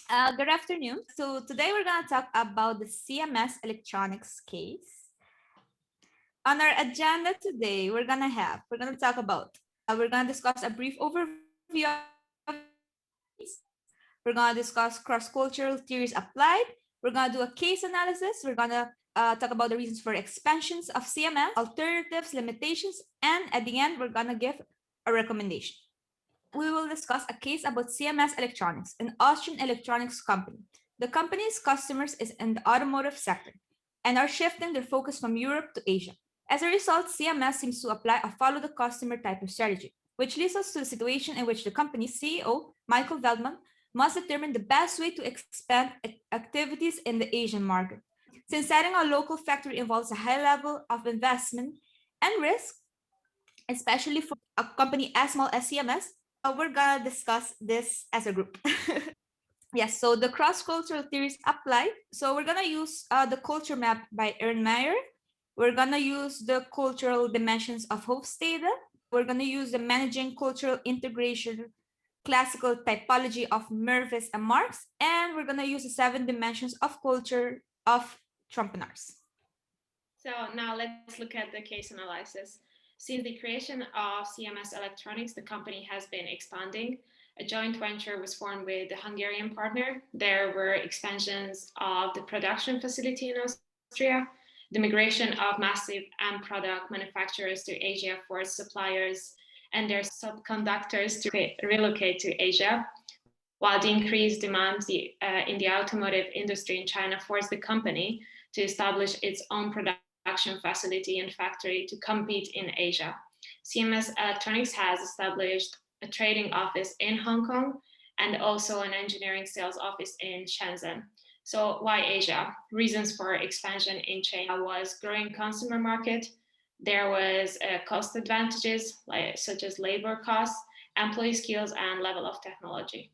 Good afternoon. So today we're going to talk about the CMS electronics case. On our agenda today, we're going to talk about, we're going to discuss a brief overview of the case. We're going to discuss cross-cultural theories applied. We're going to do a case analysis. We're going to talk about the reasons for expansions of CMS, alternatives, limitations, and at the end, we're going to give a recommendation. We will discuss a case about CMS Electronics, an Austrian electronics company. The company's customers is in the automotive sector and are shifting their focus from Europe to Asia. As a result, CMS seems to apply a follow the customer type of strategy, which leads us to the situation in which the company's CEO, Michael Veldman, must determine the best way to expand activities in the Asian market. Since setting a local factory involves a high level of investment and risk, especially for a company as small as CMS, we're gonna discuss this as a group. Yes, so the cross-cultural theories apply. So we're gonna use the culture map by Ernmeyer. We're gonna use the cultural dimensions of Hofstede. We're gonna use the managing cultural integration classical typology of Mervis and Marx, and we're gonna use the 7 dimensions of culture of Trompenaars. So now let's look at the case analysis. Since the creation of CMS Electronics, the company has been expanding. A joint venture was formed with the Hungarian partner. There were expansions of the production facility in Austria, the migration of massive end product manufacturers to Asia for suppliers and their subconductors to relocate to Asia, while the increased demand in the automotive industry in China forced the company to establish its own production facility and factory to compete in Asia. CMS Electronics has established a trading office in Hong Kong and also an engineering sales office in Shenzhen. So why Asia? Reasons for expansion in China was growing consumer market. There was cost advantages such as labor costs, employee skills, and level of technology.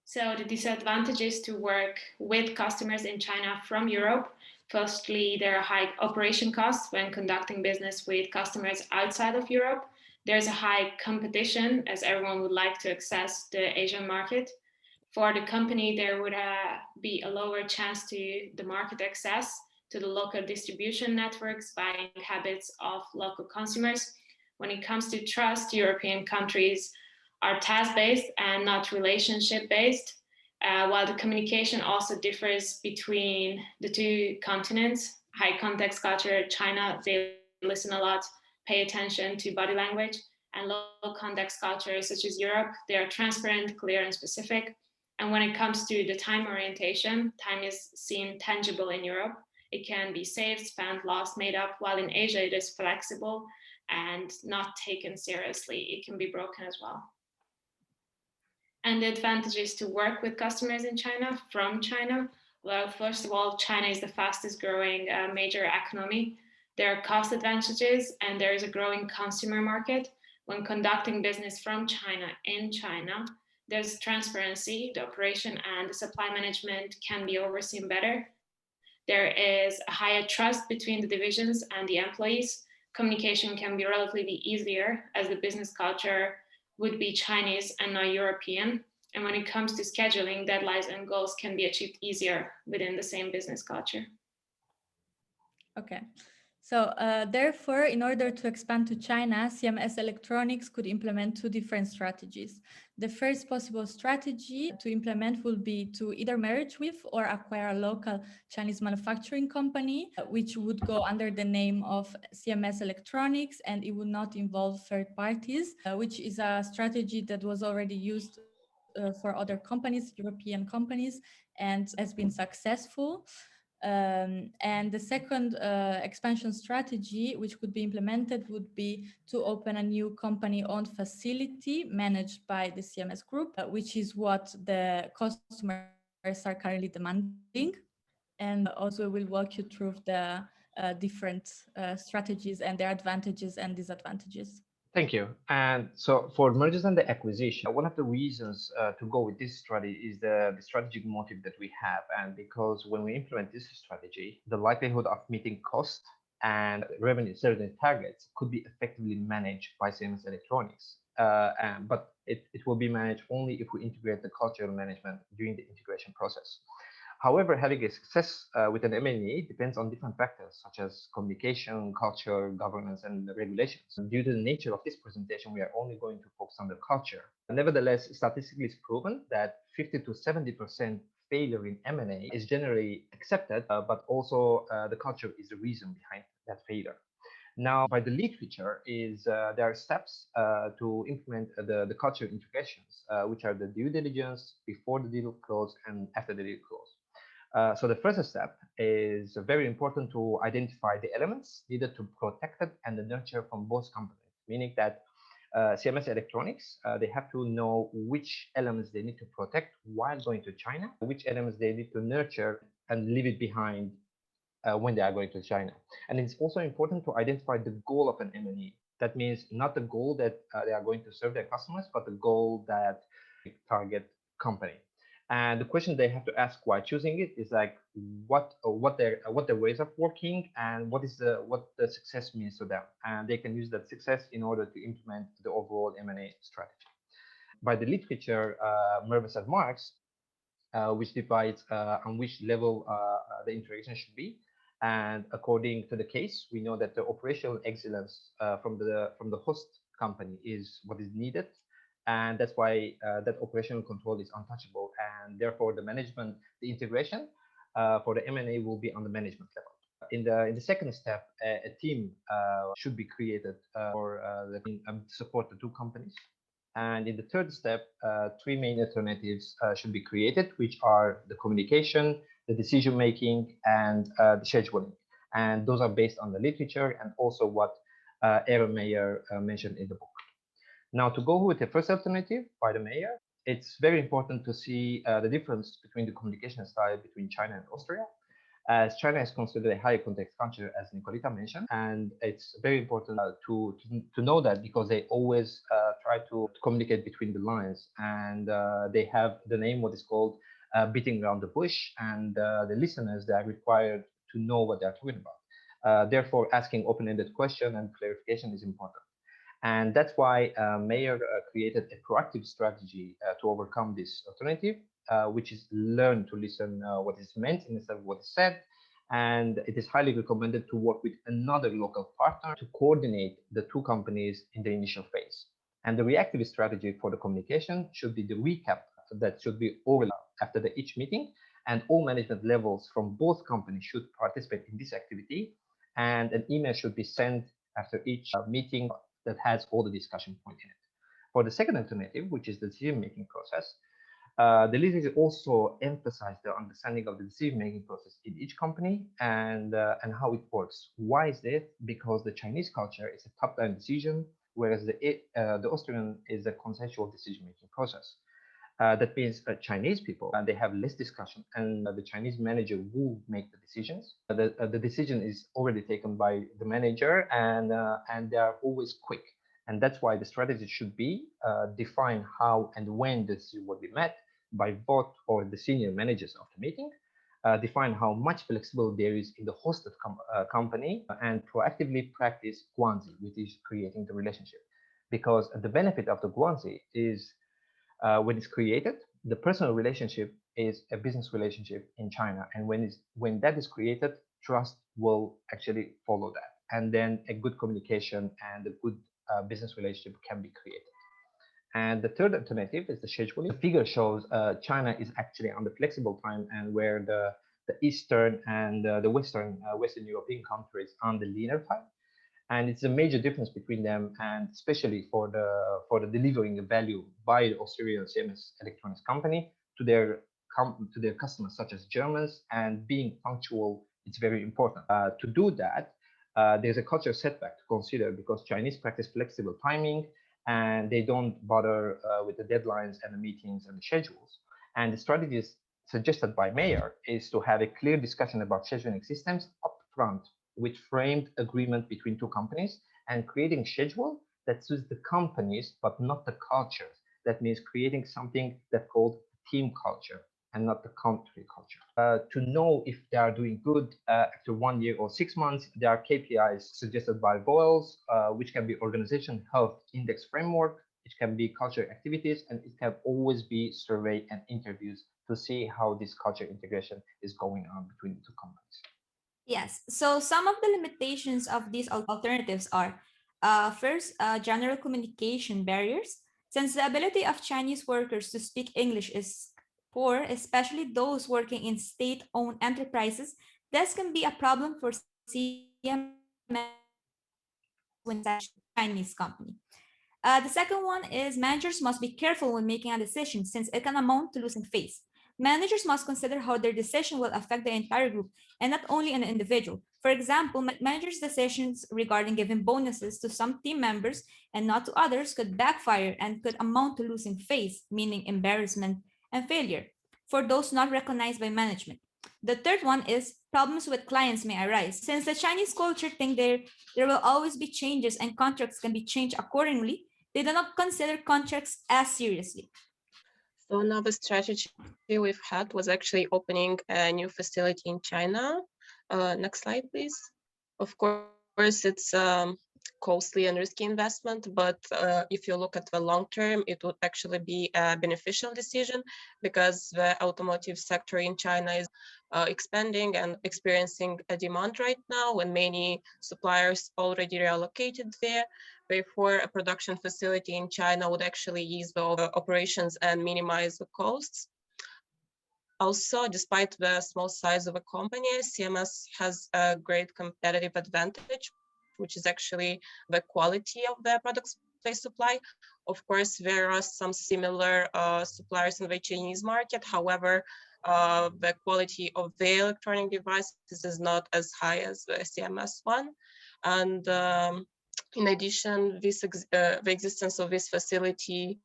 So the disadvantages to work with customers in China from Europe. Firstly, there are high operation costs when conducting business with customers outside of Europe. There's a high competition as everyone would like to access the Asian market. For the company, there would be a lower chance to the market access to the local distribution networks, buying habits of local consumers. When it comes to trust, European countries are task-based and not relationship-based, while the communication also differs between the two continents. High context culture, China, they listen a lot, pay attention to body language, and low context culture, such as Europe, they are transparent, clear, and specific. And when it comes to the time orientation, time is seen tangible in Europe. It can be saved, spent, lost, made up, while in Asia it is flexible and not taken seriously. It can be broken as well. And the advantages to work with customers in China from China. Well, first of all, China is the fastest growing major economy. There are cost advantages and there is a growing consumer market. When conducting business from China in China, there's transparency, the operation and the supply management can be overseen better. There is a higher trust between the divisions and the employees. Communication can be relatively easier as the business culture would be Chinese and not European. And when it comes to scheduling, deadlines and goals can be achieved easier within the same business culture. Okay. So therefore, in order to expand to China, CMS Electronics could implement two different strategies. The first possible strategy to implement will be to either merge with or acquire a local Chinese manufacturing company, which would go under the name of CMS Electronics, and it would not involve third parties, which is a strategy that was already used for other companies, European companies, and has been successful. And the second expansion strategy, which could be implemented, would be to open a new company-owned facility managed by the CMS Group, which is what the customers are currently demanding. And also we'll walk you through the different strategies and their advantages and disadvantages. Thank you. And so for mergers and the acquisition, one of the reasons to go with this strategy is the strategic motive that we have. And because when we implement this strategy, the likelihood of meeting cost and revenue certain targets could be effectively managed by Siemens Electronics. But It will be managed only if we integrate the cultural management during the integration process. However, having a success with an M&A depends on different factors such as communication, culture, governance, and regulations. Due to the nature of this presentation, we are only going to focus on the culture. Nevertheless, statistically it's proven that 50 to 70% failure in M&A is generally accepted, but also the culture is the reason behind that failure. Now, by the literature is there are steps to implement the culture integrations, which are the due diligence before the deal close and after the deal close. So the first step is very important to identify the elements needed to protect it and nurture from both companies, meaning that CMS Electronics, they have to know which elements they need to protect while going to China, which elements they need to nurture and leave it behind when they are going to China. And it's also important to identify the goal of an M&A. That means not the goal that they are going to serve their customers, but the goal that target company. And the question they have to ask while choosing it is like what their ways of working and what the success means to them. And they can use that success in order to implement the overall M&A strategy. By the literature, Mervis and Marx, which divides on which level the integration should be. And according to the case, we know that the operational excellence from the host company is what is needed, and that's why that operational control is untouchable, and therefore the integration for the M&A will be on the management level. In the second step, a team should be created for support the two companies. And in the third step, three main alternatives should be created, which are the communication, the decision making, and the scheduling. And those are based on the literature and also what Aaron Mayer mentioned in the book. Now, to go with the first alternative by the Mayer, it's very important to see the difference between the communication style between China and Austria, as China is considered a high context country, as Nicolita mentioned, and it's very important to know that because they always try to communicate between the lines, and they have the name what is called beating around the bush, and the listeners they are required to know what they are talking about. Therefore, asking open-ended question and clarification is important. And that's why Mayer created a proactive strategy to overcome this alternative, which is learn to listen what is meant instead of what is said. And it is highly recommended to work with another local partner to coordinate the two companies in the initial phase. And the reactive strategy for the communication should be the recap that should be overlapped after each meeting. And all management levels from both companies should participate in this activity. And an email should be sent after each meeting that has all the discussion points in it. For the second alternative, which is the decision-making process, the literature also emphasized the understanding of the decision-making process in each company and how it works. Why is this? Because the Chinese culture is a top-down decision, whereas the Austrian is a consensual decision-making process. That means Chinese people, they have less discussion, and the Chinese manager will make the decisions. The decision is already taken by the manager, and they are always quick. And that's why the strategy should be define how and when this will be met by both or the senior managers of the meeting, define how much flexibility there is in the hosted company, and proactively practice guanxi, which is creating the relationship. Because the benefit of the guanxi is when it's created, the personal relationship is a business relationship in China. And when that is created, trust will actually follow that. And then a good communication and a good business relationship can be created. And the third alternative is the scheduling. The figure shows China is actually on the flexible time, and where the Eastern and the Western European countries on the linear time. And it's a major difference between them, and especially for the delivering the value by the Australian CMS Electronics company to their customers, such as Germans, and being punctual. It's very important. To do that, there's a cultural setback to consider because Chinese practice flexible timing, and they don't bother with the deadlines and the meetings and the schedules. And the strategies suggested by Mayer is to have a clear discussion about scheduling systems upfront, with framed agreement between two companies, and creating schedule that suits the companies but not the cultures. That means creating something that's called team culture and not the country culture. To know if they are doing good after 1 year or 6 months, there are KPIs suggested by Boyles, which can be Organization Health Index Framework, it can be culture activities, and it can always be survey and interviews to see how this culture integration is going on between the two companies. Yes. So some of the limitations of these alternatives are first, general communication barriers. Since the ability of Chinese workers to speak English is poor, especially those working in state owned enterprises, this can be a problem for CMS when Chinese company. The second one is managers must be careful when making a decision since it can amount to losing face. Managers must consider how their decision will affect the entire group and not only an individual. For example, managers' decisions regarding giving bonuses to some team members and not to others could backfire and could amount to losing face, meaning embarrassment and failure, for those not recognized by management. The third one is problems with clients may arise. Since the Chinese culture think there will always be changes and contracts can be changed accordingly, they do not consider contracts as seriously. So another strategy we've had was actually opening a new facility in China. Next slide, please. Of course, it's costly and risky investment, but if you look at the long term, it would actually be a beneficial decision because the automotive sector in China is expanding and experiencing a demand right now, and many suppliers already relocated there. Therefore, a production facility in China would actually ease the operations and minimize the costs. Also, despite the small size of a company, CMS has a great competitive advantage, which is actually the quality of the products they supply. Of course, there are some similar suppliers in the Chinese market. However, the quality of their electronic devices is not as high as the CMS one. And in addition, the existence of this facility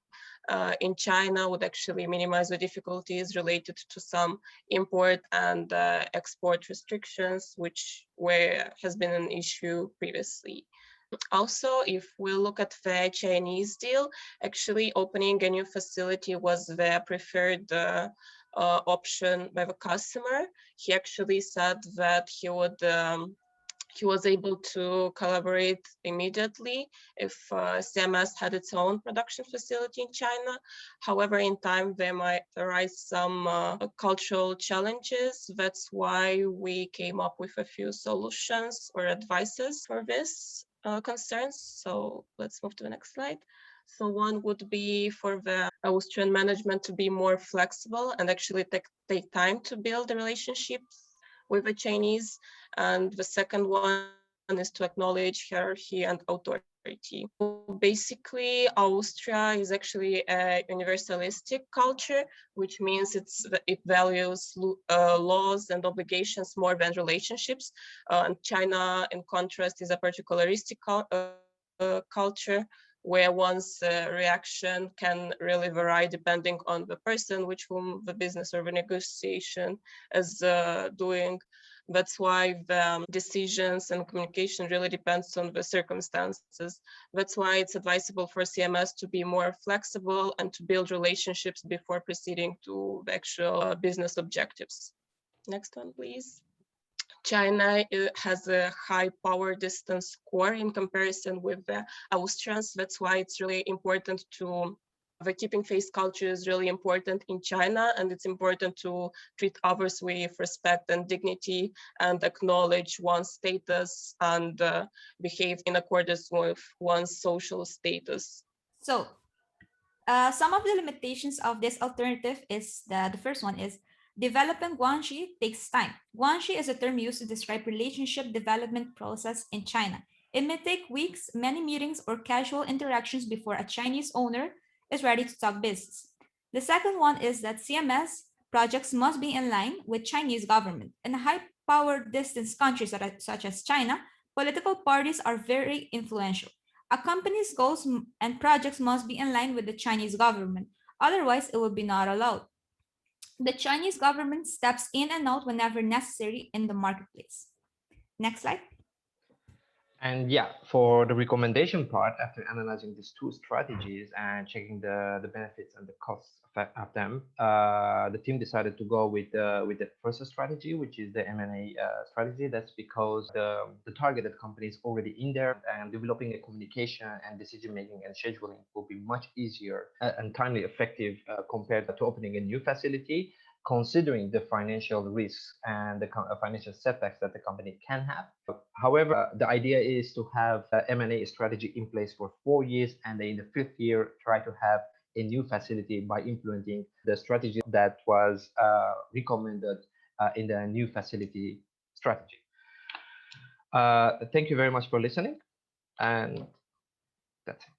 in China would actually minimize the difficulties related to some import and export restrictions, which has been an issue previously. Also, if we look at the Chinese deal, actually opening a new facility was the preferred option by the customer. He actually said that he was able to collaborate immediately if CMS had its own production facility in China. However, in time, there might arise some cultural challenges. That's why we came up with a few solutions or advices for this concerns. So let's move to the next slide. So one would be for the Austrian management to be more flexible and actually take time to build the relationships with the Chinese. And the second one is to acknowledge hierarchy and authority. Basically, Austria is actually a universalistic culture, which means it values laws and obligations more than relationships. And China, in contrast, is a particularistic culture where one's reaction can really vary depending on the person with whom the business or the negotiation is doing. That's why the decisions and communication really depends on the circumstances. That's why it's advisable for CMS to be more flexible and to build relationships before proceeding to the actual business objectives. Next one, please. China has a high power distance score in comparison with the Austrians. That's why it's really important the keeping face culture is really important in China, and it's important to treat others with respect and dignity and acknowledge one's status and behave in accordance with one's social status. So some of the limitations of this alternative is the first one is developing guanxi takes time. Guanxi is a term used to describe relationship development process in China. It may take weeks, many meetings, or casual interactions before a Chinese owner is ready to talk business. The second one is that CMS projects must be in line with Chinese government. In high power distance countries such as China, political parties are very influential. A company's goals and projects must be in line with the Chinese government. Otherwise, it will be not allowed. The Chinese government steps in and out whenever necessary in the marketplace. Next slide. And yeah, for the recommendation part, after analyzing these two strategies and checking the benefits and the costs of them, the team decided to go with the first strategy, which is the M&A strategy. That's because the targeted company is already in there, and developing a communication and decision making and scheduling will be much easier and timely effective compared to opening a new facility, considering the financial risks and the financial setbacks that the company can have. However, the idea is to have an M&A strategy in place for 4 years, and then in the 5th year, try to have a new facility by implementing the strategy that was recommended in the new facility strategy. Thank you very much for listening, and that's it.